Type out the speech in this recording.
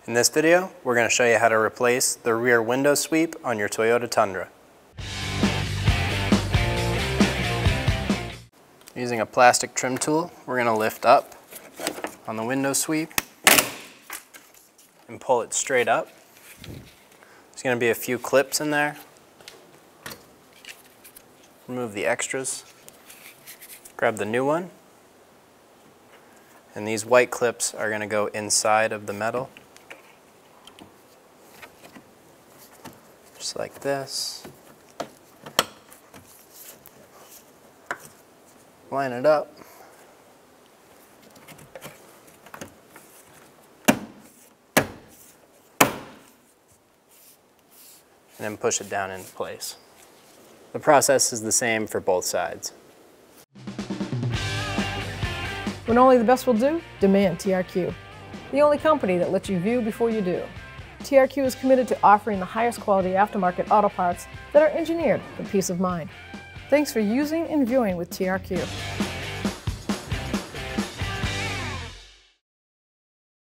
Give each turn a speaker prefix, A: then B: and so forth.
A: In this video, we're going to show you how to replace the rear window sweep on your Toyota Tundra. Using a plastic trim tool, we're going to lift up on the window sweep and pull it straight up. There's going to be a few clips in there. Remove the extras. Grab the new one. And these white clips are going to go inside of the metal. Just like this. Line it up. And then push it down into place. The process is the same for both sides.
B: When only the best will do, demand TRQ. The only company that lets you view before you do. TRQ is committed to offering the highest quality aftermarket auto parts that are engineered for peace of mind. Thanks for using and viewing with TRQ.